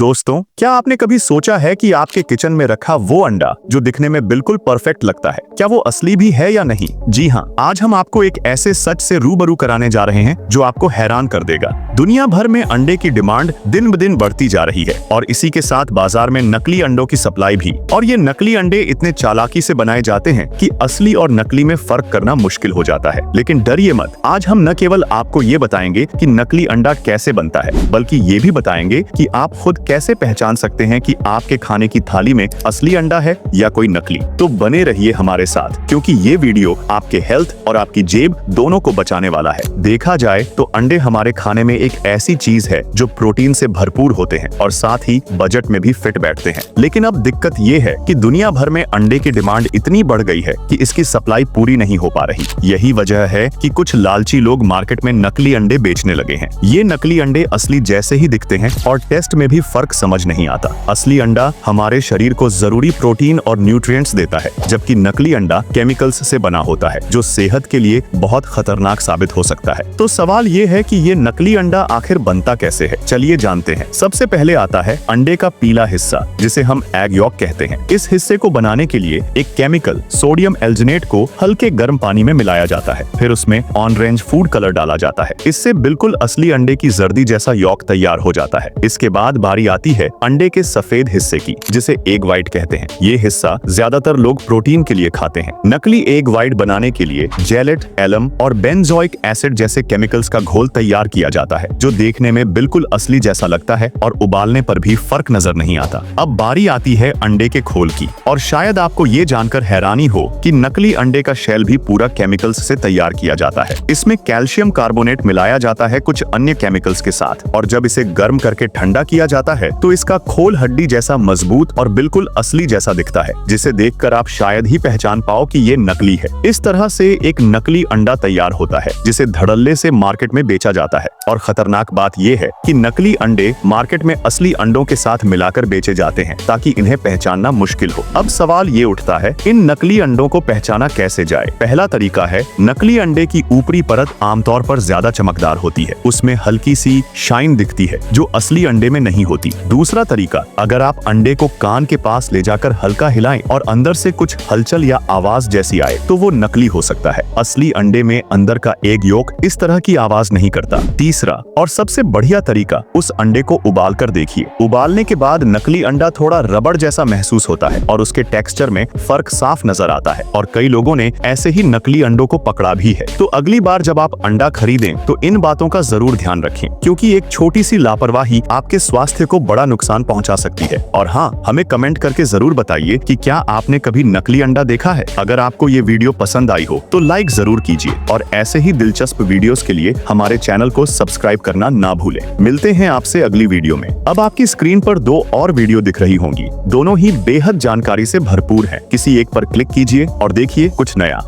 दोस्तों, क्या आपने कभी सोचा है कि आपके किचन में रखा वो अंडा जो दिखने में बिल्कुल परफेक्ट लगता है, क्या वो असली भी है या नहीं? जी हाँ, आज हम आपको एक ऐसे सच से रूबरू कराने जा रहे हैं जो आपको हैरान कर देगा। दुनिया भर में अंडे की डिमांड दिन ब दिन बढ़ती जा रही है और इसी के साथ बाजार में नकली अंडों की सप्लाई भी। और ये नकली अंडे इतने चालाकी से बनाए जाते हैं कि असली और नकली में फर्क करना मुश्किल हो जाता है। लेकिन डरिए मत, आज हम न केवल आपको ये बताएंगे कि नकली अंडा कैसे बनता है, बल्कि ये भी बताएंगे कि आप खुद कैसे पहचान सकते हैं कि आपके खाने की थाली में असली अंडा है या कोई नकली। तो बने रहिए हमारे साथ, क्योंकि ये वीडियो आपके हेल्थ और आपकी जेब दोनों को बचाने वाला है। देखा जाए तो अंडे हमारे खाने में एक ऐसी चीज है जो प्रोटीन से भरपूर होते हैं और साथ ही बजट में भी फिट बैठते हैं। लेकिन अब दिक्कत ये है कि दुनिया भर में अंडे की डिमांड इतनी बढ़ गई है कि इसकी सप्लाई पूरी नहीं हो पा रही। यही वजह है कि कुछ लालची लोग मार्केट में नकली अंडे बेचने लगे हैं। ये नकली अंडे असली जैसे ही दिखते हैं और टेस्ट में भी फर्क समझ नहीं आता। असली अंडा हमारे शरीर को जरूरी प्रोटीन और न्यूट्रिएंट्स देता है, जबकि नकली अंडा केमिकल्स से बना होता है जो सेहत के लिए बहुत खतरनाक साबित हो सकता है। तो सवाल ये है कि ये नकली अंडा आखिर बनता कैसे है? चलिए जानते हैं। सबसे पहले आता है अंडे का पीला हिस्सा, जिसे हम एग यॉक कहते हैं। इस हिस्से को बनाने के लिए एक केमिकल सोडियम एल्जिनेट को हल्के गर्म पानी में मिलाया जाता है। फिर उसमें ऑन रेंज फूड कलर डाला जाता है। इससे बिल्कुल असली अंडे की जर्दी जैसा यॉक तैयार हो जाता है। इसके बाद बारी आती है अंडे के सफेद हिस्से की, जिसे एग व्हाइट कहते हैं। ये हिस्सा ज्यादातर लोग प्रोटीन के लिए खाते हैं। नकली एग व्हाइट बनाने के लिए जेलेट, एलम और बेंजोइक एसिड जैसे केमिकल्स का घोल तैयार किया जाता है, जो देखने में बिल्कुल असली जैसा लगता है और उबालने पर भी फर्क नजर नहीं आता। अब बारी आती है अंडे के खोल की, और शायद आपको ये जानकर हैरानी हो कि नकली अंडे का शेल भी पूरा केमिकल्स से तैयार किया जाता है। इसमें कैल्शियम कार्बोनेट मिलाया जाता है कुछ अन्य केमिकल्स के साथ, और जब इसे गर्म करके ठंडा किया जाता है तो इसका खोल हड्डी जैसा मजबूत और बिल्कुल असली जैसा दिखता है, जिसे देखकर आप शायद ही पहचान पाओ कि ये नकली है। इस तरह से एक नकली अंडा तैयार होता है, जिसे धड़ल्ले से मार्केट में बेचा जाता है। और खतरनाक बात यह है कि नकली अंडे मार्केट में असली अंडों के साथ मिलाकर बेचे जाते हैं ताकि इन्हें पहचानना मुश्किल हो। अब सवाल ये उठता है, इन नकली अंडों को पहचाना कैसे जाए? पहला तरीका है, नकली अंडे की ऊपरी परत आमतौर पर ज्यादा चमकदार होती है, उसमें हल्की सी शाइन दिखती है जो असली अंडे में नहीं होती। दूसरा तरीका, अगर आप अंडे को कान के पास ले जाकर हल्का हिलाएं और अंदर से कुछ हलचल या आवाज जैसी आए तो वो नकली हो सकता है। असली अंडे में अंदर का एग योक इस तरह की आवाज नहीं करता। तीसरा और सबसे बढ़िया तरीका, उस अंडे को उबाल कर देखिए। उबालने के बाद नकली अंडा थोड़ा रबड़ जैसा महसूस होता है और उसके टेक्सचर में फर्क साफ नजर आता है, और कई लोगों ने ऐसे ही नकली अंडों को पकड़ा भी है। तो अगली बार जब आप अंडा खरीदें तो इन बातों का जरूर ध्यान रखें, क्योंकि एक छोटी सी लापरवाही आपके स्वास्थ्य को बड़ा नुकसान पहुंचा सकती है। और हाँ, हमें कमेंट करके जरूर बताइए कि क्या आपने कभी नकली अंडा देखा है। अगर आपको ये वीडियो पसंद आई हो तो लाइक जरूर कीजिए, और ऐसे ही दिलचस्प वीडियोस के लिए हमारे चैनल को सब्सक्राइब करना ना भूलें। मिलते हैं आपसे अगली वीडियो में। अब आपकी स्क्रीन पर 2 और वीडियो दिख रही होंगी, दोनों ही बेहद जानकारी से भरपूर हैं। किसी एक पर क्लिक कीजिए और देखिए कुछ नया।